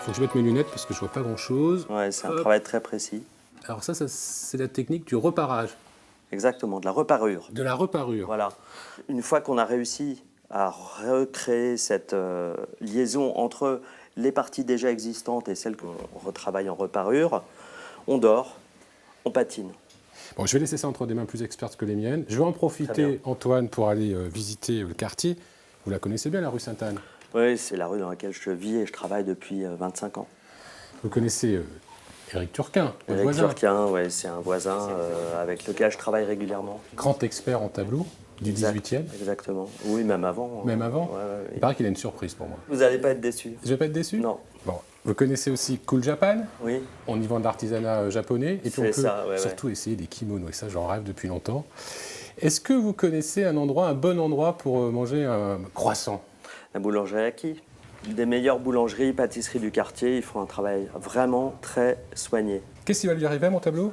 faut que je mette mes lunettes parce que je vois pas grand-chose. Ouais, c'est un travail très précis. Alors ça c'est la technique du reparage, Exactement, de la reparure. de la reparure. Voilà. Une fois qu'on a réussi à recréer cette liaison entre les parties déjà existantes et celles qu'on retravaille en reparure, on dort, on patine. Bon, je vais laisser ça entre des mains plus expertes que les miennes. Je vais en Très profiter, bien. Antoine, pour aller visiter le quartier. Vous la connaissez bien, la rue Sainte-Anne. Oui, c'est la rue dans laquelle je vis et je travaille depuis 25 ans. Vous connaissez Éric Turquin, votre Avec voisin. Turquin, ouais, c'est un voisin avec lequel je travaille régulièrement. Grand expert en tableau du Exact, 18e. Exactement. Oui, même avant. Même avant. Ouais, ouais, Il ouais. paraît qu'il a une surprise pour moi. Vous n'allez pas être déçus. Je vais pas être déçu? Non. Bon, vous connaissez aussi Cool Japan. Oui. On y vend de l'artisanat japonais. Et puis on C'est peut ça, ouais, surtout essayer des kimonos. Et ça, j'en rêve depuis longtemps. Est-ce que vous connaissez un bon endroit pour manger un croissant? La boulangerie Aki. Des meilleures boulangeries, pâtisseries du quartier, ils font un travail vraiment très soigné. Qu'est-ce qui va lui arriver à mon tableau?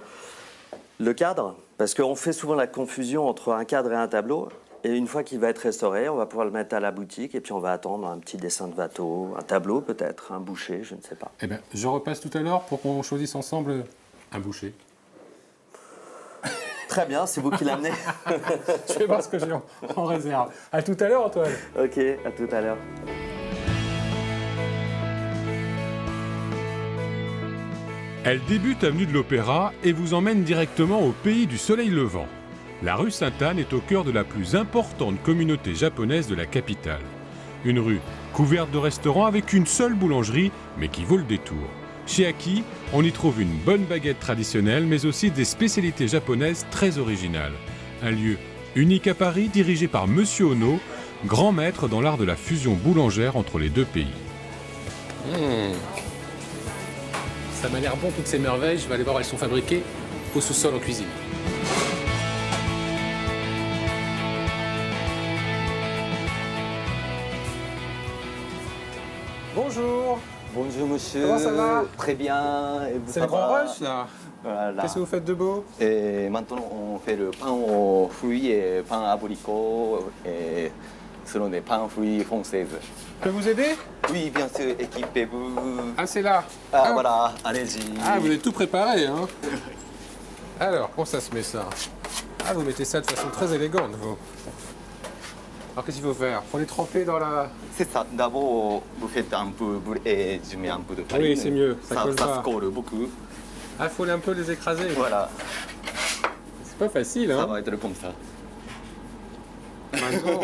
Le cadre, parce qu'on fait souvent la confusion entre un cadre et un tableau. Et une fois qu'il va être restauré, on va pouvoir le mettre à la boutique et puis on va attendre un petit dessin de Watteau, un tableau peut-être, un boucher, je ne sais pas. Eh bien, je repasse tout à l'heure pour qu'on choisisse ensemble un boucher. Très bien, c'est vous qui l'amenez. Je vais voir ce que j'ai en réserve. À tout à l'heure, Antoine. Ok, à tout à l'heure. Elle débute avenue de l'Opéra et vous emmène directement au pays du soleil levant. La rue Sainte-Anne est au cœur de la plus importante communauté japonaise de la capitale. Une rue couverte de restaurants avec une seule boulangerie, mais qui vaut le détour. Chez Aki, on y trouve une bonne baguette traditionnelle, mais aussi des spécialités japonaises très originales. Un lieu unique à Paris, dirigé par Monsieur Ono, grand maître dans l'art de la fusion boulangère entre les deux pays. Ça m'a l'air bon, toutes ces merveilles. Je vais aller voir où elles sont fabriquées au sous-sol en cuisine. Bonjour. Bonjour monsieur. Comment ça va? Très bien. Et vous, C'est ça le grand va? rush, là. Voilà. Qu'est-ce que vous faites de beau? Et maintenant, on fait le pain aux fruits et pain abricot et selon des pains fruits françaises. Je peux vous aider? Oui, bien sûr, équipez-vous. Ah, c'est là. Ah, voilà, allez-y. Ah, vous avez tout préparé, hein? Alors, comment ça se met, ça? Ah, vous mettez ça de façon très élégante, vous. Alors, qu'est-ce qu'il faut faire? Faut les tremper dans la... C'est ça. D'abord, vous faites un peu et je mets un peu de farine. Oui, c'est mieux, ça colle ça pas. se colle beaucoup. Ah, faut un peu les écraser. Voilà, C'est pas facile, ça hein? va être comme ça. Maintenant,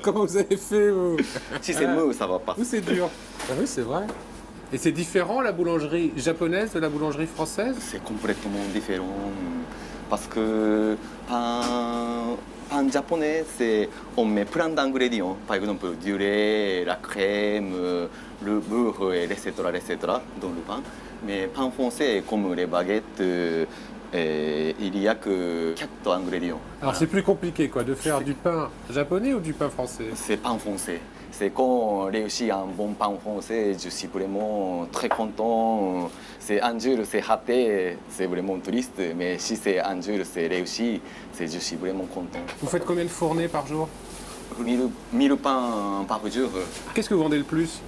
comment vous avez fait, vous? Si c'est mou, ça va pas. Vous, c'est dur. Ah oui, c'est vrai. Et c'est différent, la boulangerie japonaise de la boulangerie française? C'est complètement différent parce que pain japonais, on met plein d'ingrédients. Par exemple, du lait, la crème, le beurre, et etc., etc. dans le pain. Mais pain français, comme les baguettes, il n'y a que 4 ingrédients. Alors, c'est plus compliqué, quoi, de faire du pain japonais ou du pain français? C'est pain français. C'est quand on réussit un bon pain français, je suis vraiment très content. C'est un jour, c'est raté, c'est vraiment triste. Mais si c'est un jour, c'est réussi, je suis vraiment content. Vous faites combien de fournées par jour? 1000 pains par jour. Qu'est-ce que vous vendez le plus?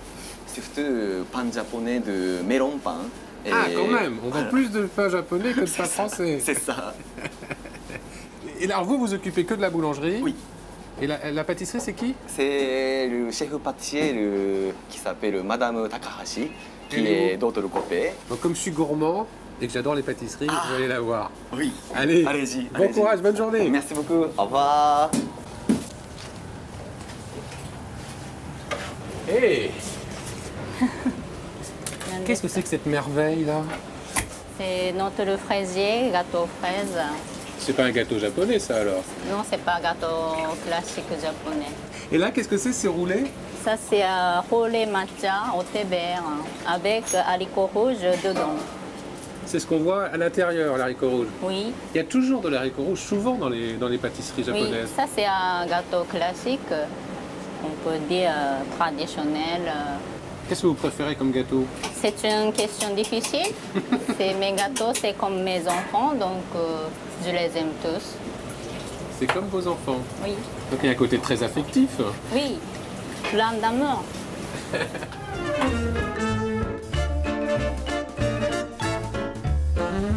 Surtout pain japonais de melon pain. Et- Ah, quand même, on vend plus de pain japonais que de pain français. C'est ça. Et alors, vous occupez que de la boulangerie? Oui. Et la pâtisserie, c'est qui? C'est le chef pâtissier qui s'appelle Madame Takahashi, qui Et est vous d'autre côté. Donc, comme je suis gourmand et que j'adore les pâtisseries, je vais aller la voir. Oui. Allez, Allez-y. bon allez-y. courage, bonne journée. Merci beaucoup. Au revoir. Hé Qu'est-ce que c'est que cette merveille, là? C'est notre fraisier, gâteau fraise. C'est pas un gâteau japonais, ça, alors? Non, c'est pas gâteau classique japonais. Et là, qu'est-ce que c'est roulé? Ça, c'est un roulé matcha au thé vert avec haricot rouge dedans. C'est ce qu'on voit à l'intérieur, l'haricot rouge. Oui, Il y a toujours de l'haricot rouge, souvent dans les pâtisseries oui. japonaises. Ça, c'est un gâteau classique, on peut dire traditionnel. Qu'est-ce que vous préférez comme gâteau? C'est une question difficile. Mes gâteaux, c'est comme mes enfants, donc je les aime tous. C'est comme vos enfants. Oui, Donc il y a un côté très affectif. oui, plein d'amour.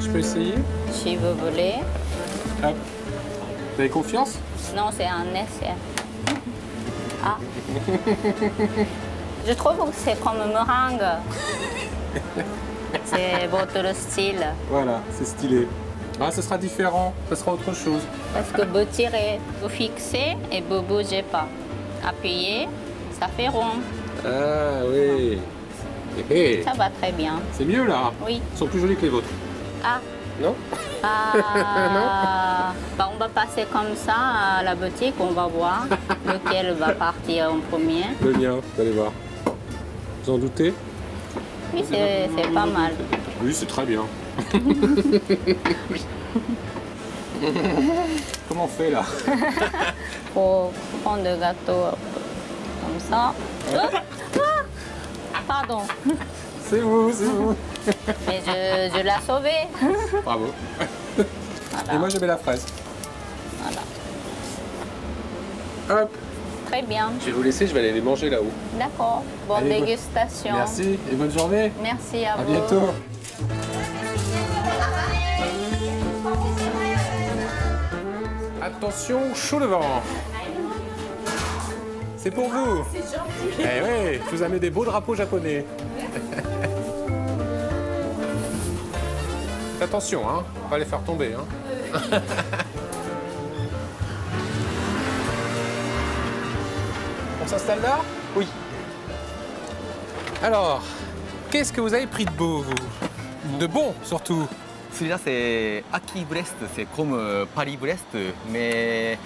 je peux essayer? Si vous voulez. Hop. Vous avez confiance? Non, c'est un essai. Ah. Je trouve que c'est comme meringue. C'est votre style. Voilà, c'est stylé. Ah, ce sera différent, ce sera autre chose. Parce que vous tirez, vous fixez et vous ne bougez pas. Appuyez, ça fait rond. Ah oui. Hé, hé. Ça va très bien. C'est mieux là. Oui. Ils sont plus jolis que les vôtres. Ah. Non? Ah. Bah, on va passer comme ça à la boutique, on va voir lequel va partir en premier. Le mien, vous allez voir. Vous en doutez? Oui, c'est pas mal. Oui, c'est très bien. Comment on fait là? Faut prendre le gâteau comme ça. Ah, pardon, C'est vous, c'est vous. mais je l'ai sauvé. Bravo. Voilà. Et moi, je mets la fraise. Voilà. Hop. Très bien. Je vais vous laisser, je vais aller les manger là-haut. D'accord. Bonne Allez, dégustation. Merci et bonne journée. Merci à À vous. bientôt. Attention, chaud devant. C'est pour vous. C'est gentil. Eh oui, je vous amène des beaux drapeaux japonais. Faites attention, hein. On va les faire tomber, hein. On s'installe là? Oui. Alors, qu'est-ce que vous avez pris de beau, vous? De bon, surtout. Celui-là, c'est Aki Brest, c'est comme Paris-Brest, mais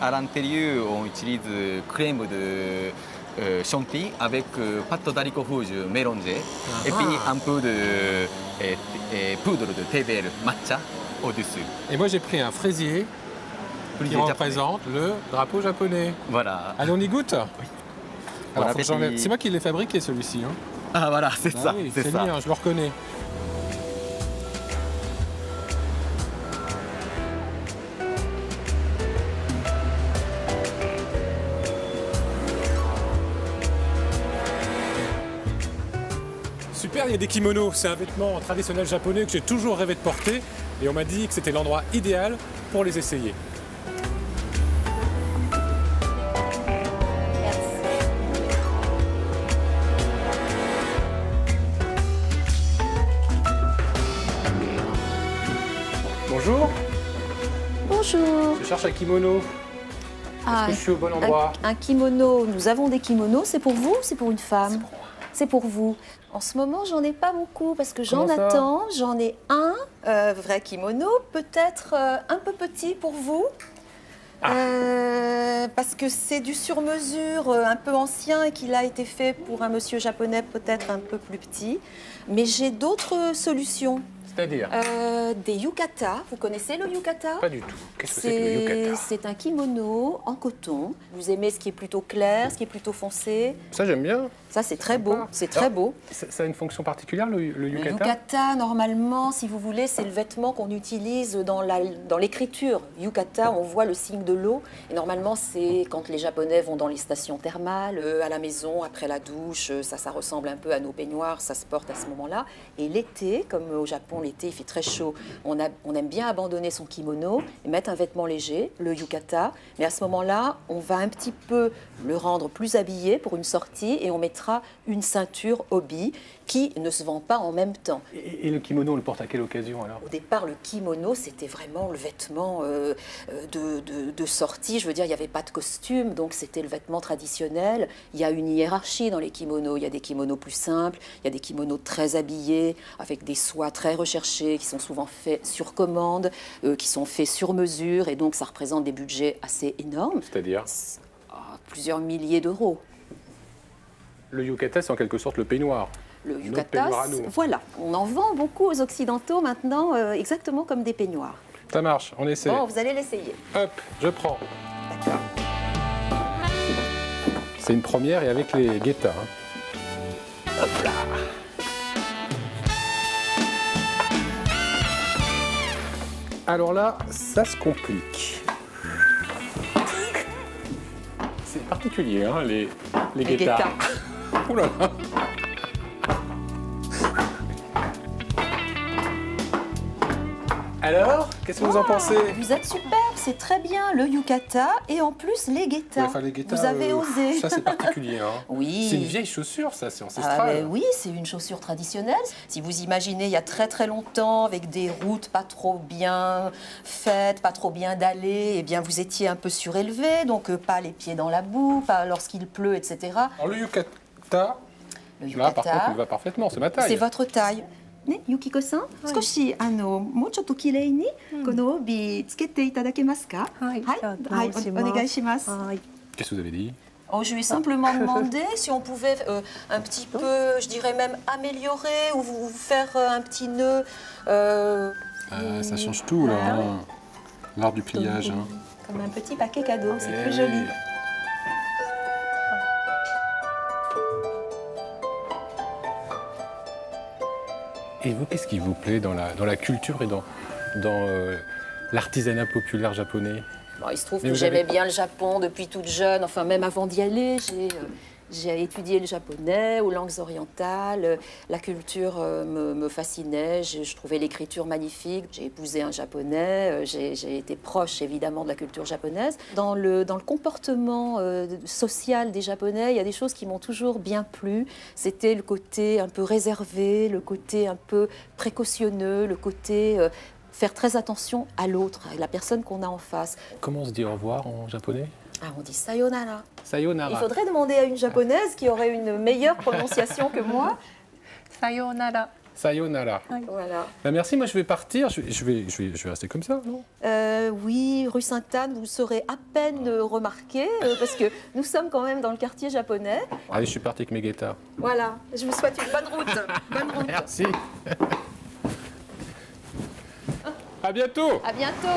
à l'intérieur, on utilise crème de chantilly avec pâte d'haricot rouge mélangée et puis un peu de poudre de thé vert matcha au-dessus. Et moi, j'ai pris un fraisier qui Japonais. représente le drapeau japonais. Voilà. Allez, on y goûte? Alors, Bon faut que j'enlève- appétit. c'est moi qui l'ai fabriqué, celui-ci. Hein. Ah voilà, c'est Ah ça, oui, c'est c'est ça. le mien, je le reconnais. Super, il y a des kimonos. C'est un vêtement traditionnel japonais que j'ai toujours rêvé de porter. Et on m'a dit que c'était l'endroit idéal pour les essayer. Merci. Bonjour, Bonjour. je cherche un kimono. Ah, Est-ce que je suis au bon endroit? un kimono, nous avons des kimonos, c'est pour vous ou c'est pour une femme? C'est pour vous. En ce moment, j'en ai pas beaucoup parce que j'en Comment ça? attends. J'en ai un vrai kimono, peut-être un peu petit pour vous. Parce que c'est du sur-mesure, un peu ancien et qu'il a été fait pour un monsieur japonais peut-être un peu plus petit. Mais j'ai d'autres solutions. C'est-à-dire? Des yukata. Vous connaissez le yukata? Pas du tout. Qu'est-ce que c'est que le yukata? C'est un kimono en coton. Vous aimez ce qui est plutôt clair, ce qui est plutôt foncé. Ça, j'aime bien. Ça, c'est très beau. C'est très Alors, beau. Ça a une fonction particulière, le Le yukata? yukata, normalement, si vous voulez, c'est le vêtement qu'on utilise dans l'écriture. Yukata, on voit le signe de l'eau. Et normalement, c'est quand les Japonais vont dans les stations thermales, à la maison, après la douche. Ça ressemble un peu à nos peignoirs. Ça se porte à ce moment-là. Et l'été, comme au Japon, l'été, il fait très chaud. On aime bien abandonner son kimono et mettre un vêtement léger, le yukata. Mais à ce moment-là, on va un petit peu le rendre plus habillé pour une sortie et on mettra une ceinture obi qui ne se vend pas en même temps. Et le kimono, on le porte à quelle occasion alors? Au départ, le kimono, c'était vraiment le vêtement de sortie. Je veux dire, il n'y avait pas de costume, donc c'était le vêtement traditionnel. Il y a une hiérarchie dans les kimonos. Il y a des kimonos plus simples, il y a des kimonos très habillés, avec des soies très recherchées, qui sont souvent faits sur commande, qui sont faits sur mesure, et donc ça représente des budgets assez énormes, C'est-à-dire? plusieurs milliers d'euros. Le yukata, c'est en quelque sorte le peignoir. Le Notre yukata, peignoir à nous. voilà, on en vend beaucoup aux Occidentaux maintenant, exactement comme des peignoirs. Ça marche, on essaie. Bon, vous allez l'essayer. Hop, je prends. D'accord. C'est une première et avec les guettas. Hein. Hop là. Alors là, ça se complique. C'est particulier, hein, les guettas. Ouh là là. Alors, qu'est-ce que vous en pensez? Vous êtes super, c'est très bien, le yukata et en plus les guettas. Ouais, enfin, les guettas, Vous avez osé. Ça, c'est particulier. Hein. Oui. C'est une vieille chaussure, ça, c'est Ah ancestral. ben oui, c'est une chaussure traditionnelle. Si vous imaginez, il y a très très longtemps, avec des routes pas trop bien faites, pas trop bien dallées, eh bien vous étiez un peu surélevé, donc pas les pieds dans la boue, pas lorsqu'il pleut, etc. Alors, le yukata, Le là, par contre, yukata, il va parfaitement, c'est ma taille. c'est votre taille. ね、ユキコさん、少しもうちょっと綺麗にこの帯つけていただけますか？はいはい、じゃあはい、直しますお願いします。 Qu'est-ce que vous avez dit? Oh, je lui ai simplement demandé si on pouvait un petit peu, je dirais même améliorer ou vous faire un petit nœud. Ça change tout, là. Hein. L'art du pliage. Hein. Comme un petit paquet cadeau, c'est Eh plus oui. joli. Et vous, qu'est-ce qui vous plaît dans la culture et dans l'artisanat populaire japonais? Bon, il se trouve Mais que vous avez- j'aimais bien le Japon depuis toute jeune, enfin même avant d'y aller, j'ai étudié le japonais aux langues orientales, la culture me fascinait, je trouvais l'écriture magnifique, j'ai épousé un japonais, j'ai été proche évidemment de la culture japonaise. Dans le comportement social des japonais, il y a des choses qui m'ont toujours bien plu, c'était le côté un peu réservé, le côté un peu précautionneux, le côté faire très attention à l'autre, à la personne qu'on a en face. Comment on se dit au revoir en japonais? Ah, on dit sayonara. Sayonara. Il faudrait demander à une japonaise qui aurait une meilleure prononciation que moi. さようなら。 Sayonara. Voilà. Bah, merci, moi je vais partir. Je vais rester comme ça, non? Oui, rue Sainte-Anne, vous serez à peine remarqué parce que nous sommes quand même dans le quartier japonais. Allez, je suis parti avec mes guettars. Voilà, je vous souhaite une bonne route. Bonne route. Merci. À bientôt. À bientôt.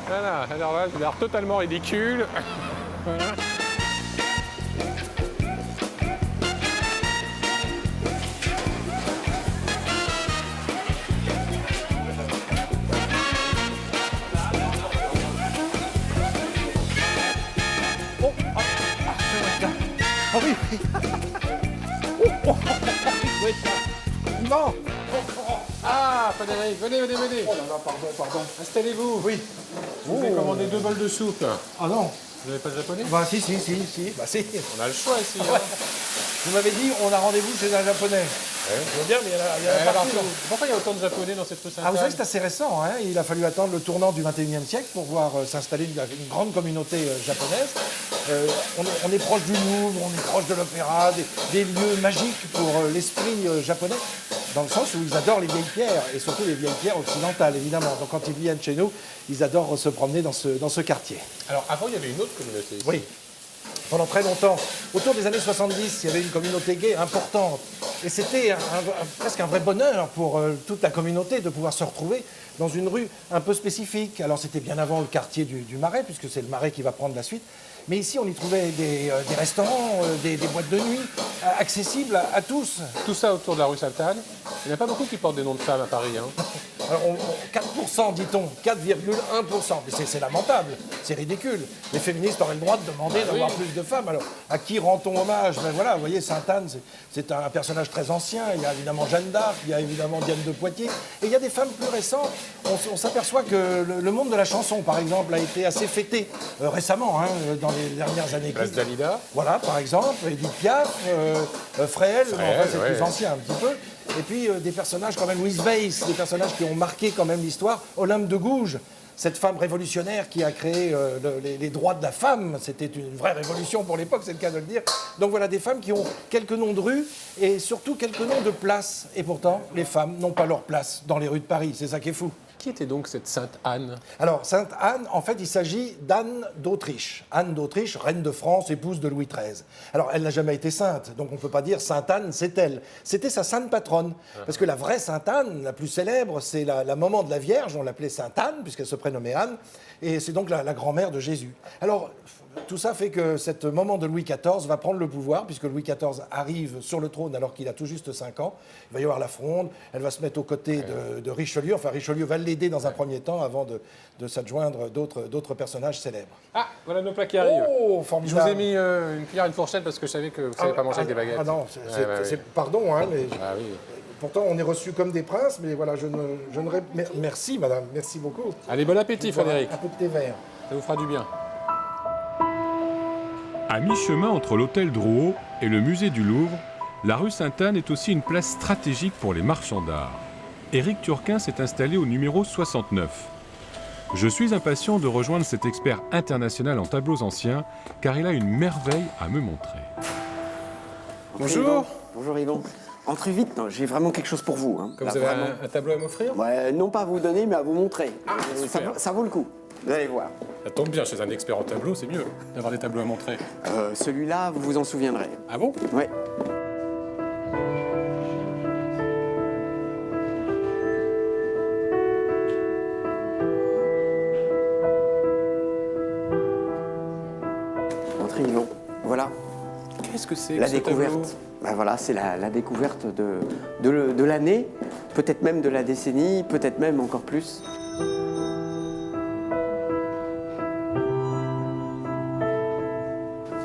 Voilà, alors là, j'ai l'air totalement ridicule. Voilà. Ah oui, oui. Non. Ah, Frédéric, venez. Oh là là, pardon. Installez-vous. Oui. Je vous ai commandé 2 bols de soupe. Ah non. Vous n'avez pas de japonais? Bah si. Bah si. On a le choix ici. Ouais. Vous m'avez dit, on a rendez-vous chez un japonais. Je veux bien, mais il y en a Alors, partout. pourquoi il y a autant de japonais dans cette rue Sainte-Anne? Ah, vous savez que c'est assez récent, hein. Il a fallu attendre le tournant du 21e siècle pour voir s'installer une grande communauté japonaise. On est proche du Louvre, on est proche de l'opéra, des lieux magiques pour l'esprit japonais, dans le sens où ils adorent les vieilles pierres, et surtout les vieilles pierres occidentales, évidemment. Donc quand ils viennent chez nous, ils adorent se promener dans ce quartier. Alors, avant, il y avait une autre communauté ici. Oui. Pendant très longtemps, autour des années 70, il y avait une communauté gay importante. Et c'était presque un vrai bonheur pour toute la communauté de pouvoir se retrouver dans une rue un peu spécifique. Alors c'était bien avant le quartier du Marais, puisque c'est le Marais qui va prendre la suite. Mais ici, on y trouvait des restaurants, des boîtes de nuit accessibles à tous. Tout ça autour de la rue Sainte-Anne. Il n'y en a pas beaucoup qui portent des noms de femmes à Paris. Hein. Alors, 4%, dit-on, 4,1%. Mais c'est lamentable, c'est ridicule. Les féministes auraient le droit de demander d'avoir plus de femmes. Alors, à qui rend-on hommage? Ben voilà, vous voyez, Sainte-Anne, c'est un personnage très ancien. Il y a évidemment Jeanne d'Arc, il y a évidemment Diane de Poitiers. Et il y a des femmes plus récentes. On s'aperçoit que le monde de la chanson, par exemple, a été assez fêté récemment, hein, dans les dernières années. Place Dalida. Voilà, par exemple, Edith Piaf, Fréhel, mais enfin, c'est ouais. plus ancien un petit peu. Et puis des personnages comme Louise Weiss, des personnages qui ont marqué quand même l'histoire. Olympe de Gouges, cette femme révolutionnaire qui a créé les droits de la femme. C'était une vraie révolution pour l'époque, c'est le cas de le dire. Donc voilà, des femmes qui ont quelques noms de rues et surtout quelques noms de places. Et pourtant, les femmes n'ont pas leur place dans les rues de Paris. C'est ça qui est fou. Qui était donc cette Sainte Anne? Alors, Sainte Anne, en fait, il s'agit d'Anne d'Autriche. Anne d'Autriche, reine de France, épouse de Louis XIII. Alors, elle n'a jamais été sainte, donc on ne peut pas dire Sainte Anne, c'est elle. C'était sa sainte patronne. Parce que la vraie Sainte Anne, la plus célèbre, c'est la maman de la Vierge, on l'appelait Sainte Anne, puisqu'elle se prénommait Anne, et c'est donc la grand-mère de Jésus. Alors, tout ça fait que cette maman de Louis XIV va prendre le pouvoir, puisque Louis XIV arrive sur le trône alors qu'il a tout juste 5 ans. Il va y avoir la fronde, elle va se mettre aux côtés de Richelieu. Enfin, Richelieu va l'aider dans un premier temps avant de s'adjoindre d'autres personnages célèbres. Ah, voilà nos plats qui arrivent. Oh, Je formidable. vous ai mis une cuillère et une fourchette parce que je savais que vous ne savez pas manger avec des baguettes. Ah non, Ouais, ouais. pardon, hein, mais Ah oui. Pourtant, on est reçus comme des princes, mais voilà, merci, madame, merci beaucoup. Allez, bon appétit, Frédéric. Un peu de thé vert. Ça vous fera du bien. À mi-chemin entre l'hôtel Drouot et le musée du Louvre, la rue Sainte-Anne est aussi une place stratégique pour les marchands d'art. Éric Turquin s'est installé au numéro 69. Je suis impatient de rejoindre cet expert international en tableaux anciens, car il a une merveille à me montrer. Bonjour. Bonjour Yvon. Entrez vite, non, j'ai vraiment quelque chose pour vous. Hein. Comme Là, vous avez vraiment. un tableau à m'offrir? Ouais, non pas à vous donner, mais à vous montrer. super. Ça vaut le coup. Vous allez voir. Ça tombe bien, chez un expert en tableau, c'est mieux d'avoir des tableaux à montrer. Celui-là, vous vous en souviendrez. Ah bon? Ouais. Entrez Yvon. Voilà. Qu'est-ce que c'est que La ce tableau? découverte. Ben voilà, c'est la découverte de l'année, peut-être même de la décennie, peut-être même encore plus.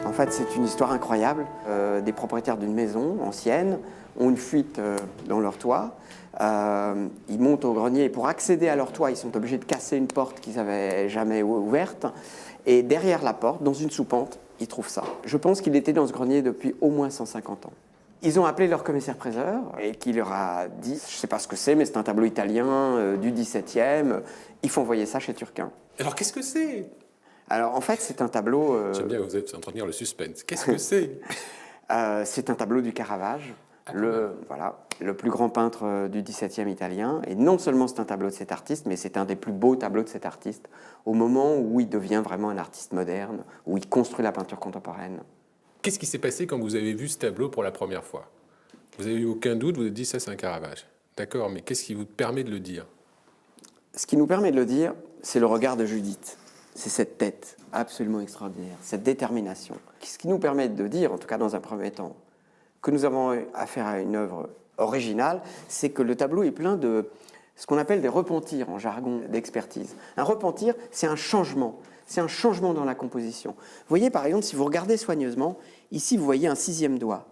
En fait, c'est une histoire incroyable. Des propriétaires d'une maison ancienne ont une fuite dans leur toit. Ils montent au grenier et pour accéder à leur toit, ils sont obligés de casser une porte qu'ils n'avaient jamais ouverte. Et derrière la porte, dans une soupente, ils trouvent ça. Je pense qu'il était dans ce grenier depuis au moins 150 ans. Ils ont appelé leur commissaire-priseur et qui leur a dit, je ne sais pas ce que c'est, mais c'est un tableau italien du 17e. Il faut envoyer ça chez Turquin. Alors qu'est-ce que c'est? Alors en fait, c'est un tableau... J'aime bien, vous êtes entretenir le suspense. Qu'est-ce que c'est? C'est un tableau du Caravage, le plus grand peintre du XVIIe italien. Et non seulement c'est un tableau de cet artiste, mais c'est un des plus beaux tableaux de cet artiste, au moment où il devient vraiment un artiste moderne, où il construit la peinture contemporaine. Qu'est-ce qui s'est passé quand vous avez vu ce tableau pour la première fois? Vous avez eu aucun doute, vous vous êtes dit ça c'est un Caravage. D'accord, mais qu'est-ce qui vous permet de le dire? Ce qui nous permet de le dire, c'est le regard de Judith. C'est cette tête absolument extraordinaire, cette détermination. Ce qui nous permet de dire, en tout cas dans un premier temps, que nous avons affaire à une œuvre originale, c'est que le tableau est plein de ce qu'on appelle des repentirs en jargon d'expertise. Un repentir, c'est un changement. C'est un changement dans la composition. Vous voyez, par exemple, si vous regardez soigneusement, ici, vous voyez un 6e doigt.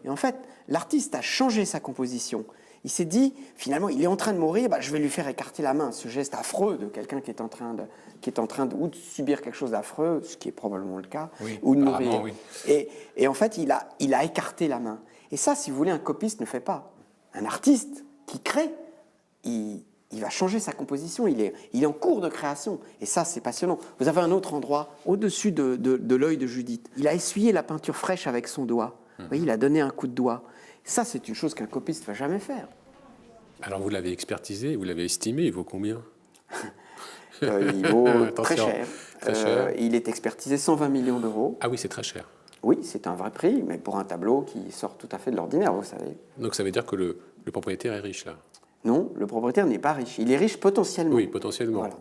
Et en fait, l'artiste a changé sa composition. Il s'est dit, finalement, il est en train de mourir, je vais lui faire écarter la main. Ce geste affreux de quelqu'un qui est en train de ou de subir quelque chose d'affreux, ce qui est probablement le cas, oui, ou de mourir. Oui. Et en fait, il a écarté la main. Et ça, si vous voulez, un copiste ne fait pas. Un artiste qui crée, il va changer sa composition, il est en cours de création. Et ça, c'est passionnant. Vous avez un autre endroit, au-dessus de l'œil de Judith. Il a essuyé la peinture fraîche avec son doigt. Vous voyez, il a donné un coup de doigt. Ça, c'est une chose qu'un copiste ne va jamais faire. Alors vous l'avez expertisé, vous l'avez estimé, il vaut combien? Il vaut très Attention, cher. très cher. Il est expertisé 120 millions d'euros. Ah oui, c'est très cher. Oui, c'est un vrai prix, mais pour un tableau qui sort tout à fait de l'ordinaire, vous savez. Donc ça veut dire que le propriétaire est riche, là? Non, le propriétaire n'est pas riche. Il est riche potentiellement. Oui, potentiellement. Voilà.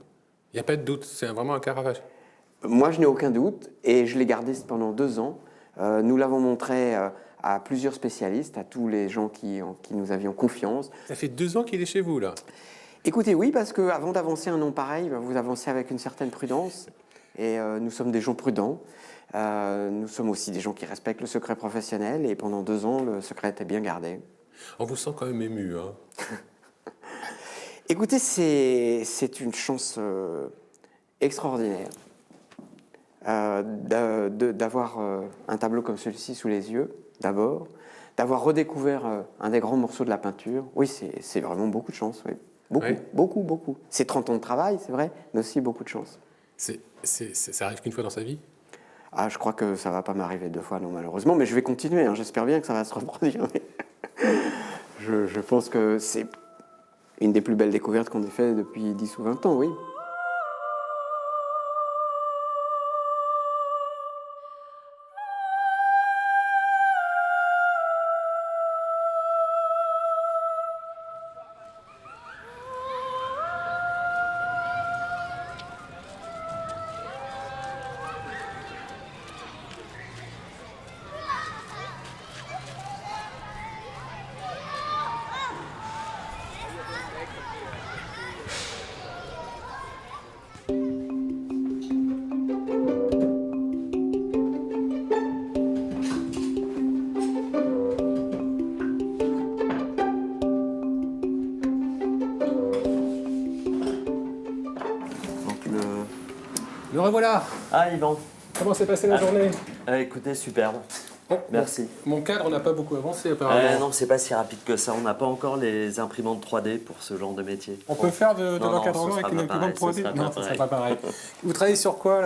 Il n'y a pas de doute, c'est vraiment un Caravage. Moi, je n'ai aucun doute, et je l'ai gardé pendant 2 ans. Nous l'avons montré à plusieurs spécialistes, à tous les gens en qui nous avions confiance. Ça fait 2 ans qu'il est chez vous, là? Écoutez, oui, parce qu'avant d'avancer un nom pareil, vous avancez avec une certaine prudence, et nous sommes des gens prudents. Nous sommes aussi des gens qui respectent le secret professionnel, et pendant 2 ans, le secret était bien gardé. On vous sent quand même ému, hein? Écoutez, c'est une chance extraordinaire d'avoir un tableau comme celui-ci sous les yeux, d'abord, d'avoir redécouvert un des grands morceaux de la peinture. Oui, c'est vraiment beaucoup de chance, oui. Beaucoup. C'est 30 ans de travail, c'est vrai, mais aussi beaucoup de chance. Ça arrive qu'une fois dans sa vie? Ah, je crois que ça ne va pas m'arriver 2 fois, non, malheureusement, mais je vais continuer, hein. J'espère bien que ça va se reproduire. Je pense que c'est une des plus belles découvertes qu'on ait fait depuis 10 ou 20 ans, oui. Me revoilà. Ah, Yvan. Comment s'est passée la journée? Écoutez, superbe. Oh, Merci. Mon cadre n'a pas beaucoup avancé apparemment. Non, c'est pas si rapide que ça. On n'a pas encore les imprimantes 3D pour ce genre de métier. On peut faire de Non, l'encadrement ce avec sera une pas imprimante pareil, 3D? ce sera Non, pas ça pareil. sera pas pareil. Vous travaillez sur quoi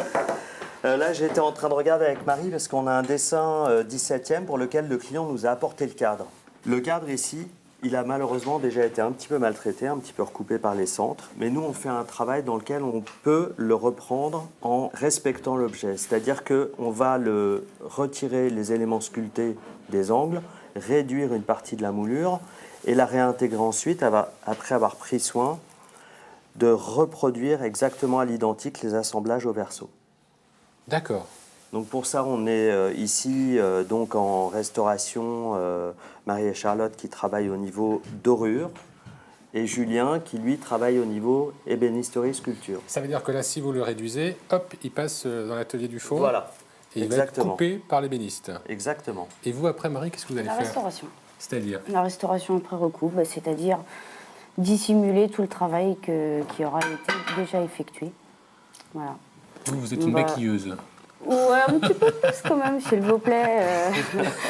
là? Là, j'étais en train de regarder avec Marie parce qu'on a un dessin 17e pour lequel le client nous a apporté le cadre. Le cadre ici, il a malheureusement déjà été un petit peu maltraité, un petit peu recoupé par les centres. Mais nous, on fait un travail dans lequel on peut le reprendre en respectant l'objet. C'est-à-dire qu'on va le retirer les éléments sculptés des angles, réduire une partie de la moulure et la réintégrer ensuite après avoir pris soin de reproduire exactement à l'identique les assemblages au verso. D'accord. Donc pour ça, on est ici donc en restauration, Marie et Charlotte qui travaillent au niveau dorure et Julien qui lui travaille au niveau ébénisterie sculpture. Ça veut dire que là, si vous le réduisez, hop, il passe dans l'atelier du fond. Voilà, Et il va être coupé par l'ébéniste. exactement. Et vous, après, Marie, qu'est-ce que vous allez La faire? restauration. C'est-à-dire? La restauration après recoupe, c'est-à-dire dissimuler tout le travail qui aura été déjà effectué. Voilà. Vous êtes une Bah, maquilleuse. Ouais, un petit peu plus quand même, s'il vous plaît.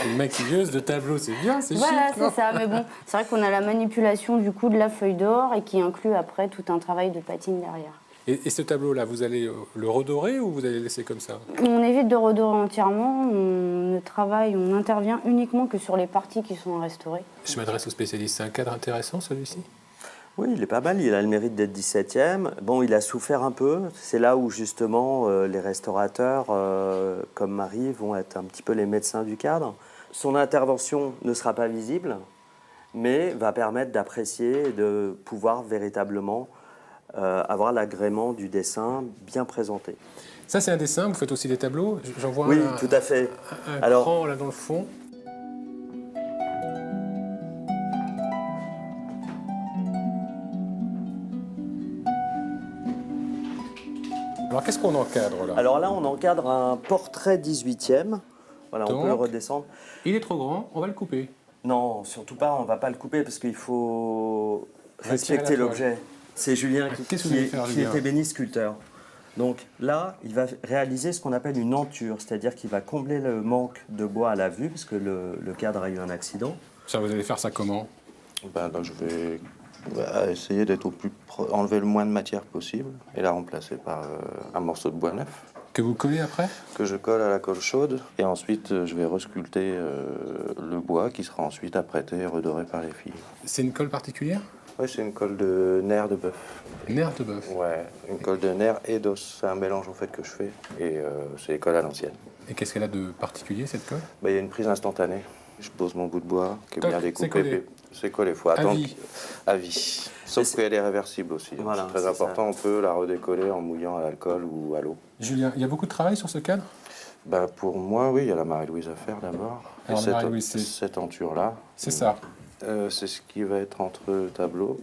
Une maquilleuse de tableau, c'est bien, c'est Voilà, chic, c'est non? ça. Mais bon, c'est vrai qu'on a la manipulation du coup de la feuille d'or et qui inclut après tout un travail de patine derrière. Et ce tableau-là, vous allez le redorer ou vous allez le laisser comme ça? On évite de redorer entièrement, on ne travaille, on intervient uniquement que sur les parties qui sont restaurées. Je m'adresse aux spécialistes. C'est un cadre intéressant, celui-ci? Oui, il est pas mal, il a le mérite d'être 17e. Bon, il a souffert un peu, c'est là où justement les restaurateurs comme Marie vont être un petit peu les médecins du cadre. Son intervention ne sera pas visible, mais va permettre d'apprécier et de pouvoir véritablement avoir l'agrément du dessin bien présenté. Ça, c'est un dessin. Vous faites aussi des tableaux? J'en vois Oui, un, tout à fait. un Alors, cran là dans le fond. Alors, qu'est-ce qu'on encadre là? alors là, on encadre un portrait 18e. Voilà, on peut le Donc, redescendre. il est trop grand, on va le couper. Non, surtout pas, on va pas le couper parce qu'il faut Retirer respecter la toile. l'objet. C'est Julien Qu'est-ce que vous allez faire, qui Julien? est ébéniste sculpteur. Donc là, il va réaliser ce qu'on appelle une enture, c'est-à-dire qu'il va combler le manque de bois à la vue parce que le cadre a eu un accident. Ça, vous allez faire ça comment? Ben là, je vais essayer d'être au plus enlever le moins de matière possible et la remplacer par un morceau de bois neuf Que vous collez après? que je colle à la colle chaude et ensuite je vais resculpter le bois qui sera ensuite apprêté et redoré par les filles. C'est une colle particulière? Ouais, c'est une colle de nerf de bœuf. Nerf de bœuf. Ouais, une colle de nerf et d'os. C'est un mélange en fait que je fais et c'est colle à l'ancienne. Et qu'est-ce qu'elle a de particulier, cette colle? Ben, il y a une prise instantanée. Je pose mon bout de bois qui est Toc, bien c'est découpé. collé. C'est collé, il faut À attendre. vie. À vie. Sauf qu'elle est réversible aussi. hein. Voilà, c'est très c'est important, on peut la redécoller en mouillant à l'alcool ou à l'eau. Julien, il y a beaucoup de travail sur ce cadre? Ben, pour moi, oui, il y a la Marie-Louise à faire d'abord. Et Alors, Marie-Louise, c'est- cette enture-là, C'est ça. c'est ce qui va être entre le tableau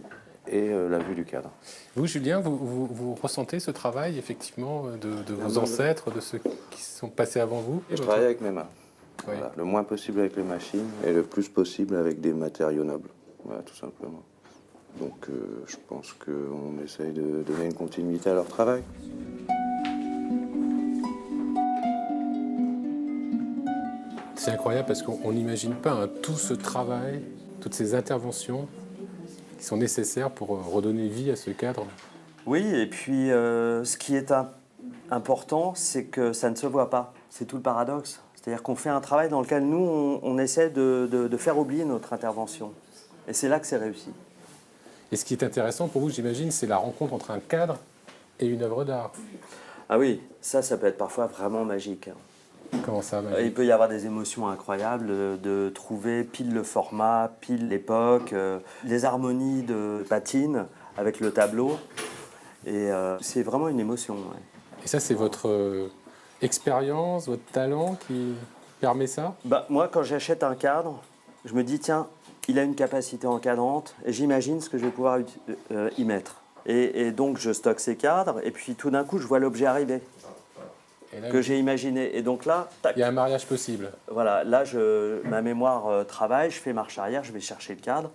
et la vue du cadre. Vous, Julien, vous ressentez ce travail, effectivement, de vos ancêtres, de ceux qui sont passés avant vous? Je travaille avec mes mains. Oui. Voilà, le moins possible avec les machines et le plus possible avec des matériaux nobles. Voilà, tout simplement. Donc je pense qu'on essaye de donner une continuité à leur travail. C'est incroyable parce qu'on n'imagine pas hein, tout ce travail, toutes ces interventions qui sont nécessaires pour redonner vie à ce cadre. Oui, et puis ce qui est important, c'est que ça ne se voit pas. C'est tout le paradoxe. C'est-à-dire qu'on fait un travail dans lequel nous, on essaie de faire oublier notre intervention. Et c'est là que c'est réussi. Et ce qui est intéressant pour vous, j'imagine, c'est la rencontre entre un cadre et une œuvre d'art. Ah oui, ça peut être parfois vraiment magique. hein. Comment ça, Il Magie? peut y avoir des émotions incroyables de trouver pile le format, pile l'époque, les harmonies de patine avec le tableau. Et c'est vraiment une émotion. Ouais. Et ça, c'est votre expérience, votre talent qui permet ça? Bah, moi, quand j'achète un cadre, je me dis, tiens, il a une capacité encadrante et j'imagine ce que je vais pouvoir y mettre. Et donc, je stocke ces cadres et puis tout d'un coup, je vois l'objet arriver Et là, que j'ai imaginé. Et donc là, tac, il y a un mariage possible. voilà, là, ma mémoire travaille, je fais marche arrière, je vais chercher le cadre,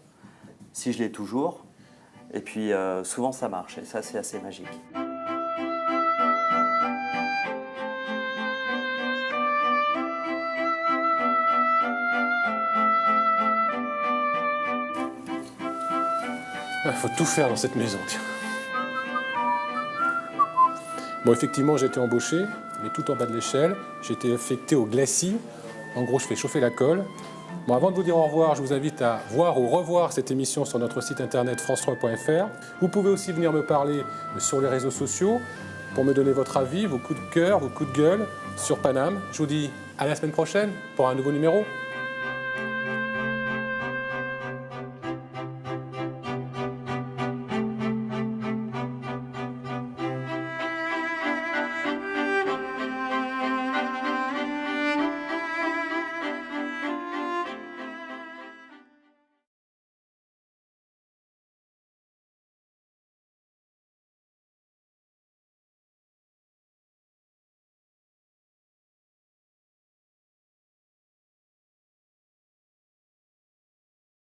si je l'ai toujours. Et puis, souvent, ça marche et ça, c'est assez magique. Il faut tout faire dans cette maison, tiens. Bon, effectivement, j'ai été embauché, mais tout en bas de l'échelle. J'ai été affecté au glacis. En gros, je fais chauffer la colle. Bon, avant de vous dire au revoir, je vous invite à voir ou revoir cette émission sur notre site internet france3.fr. Vous pouvez aussi venir me parler sur les réseaux sociaux pour me donner votre avis, vos coups de cœur, vos coups de gueule sur Paname. Je vous dis à la semaine prochaine pour un nouveau numéro.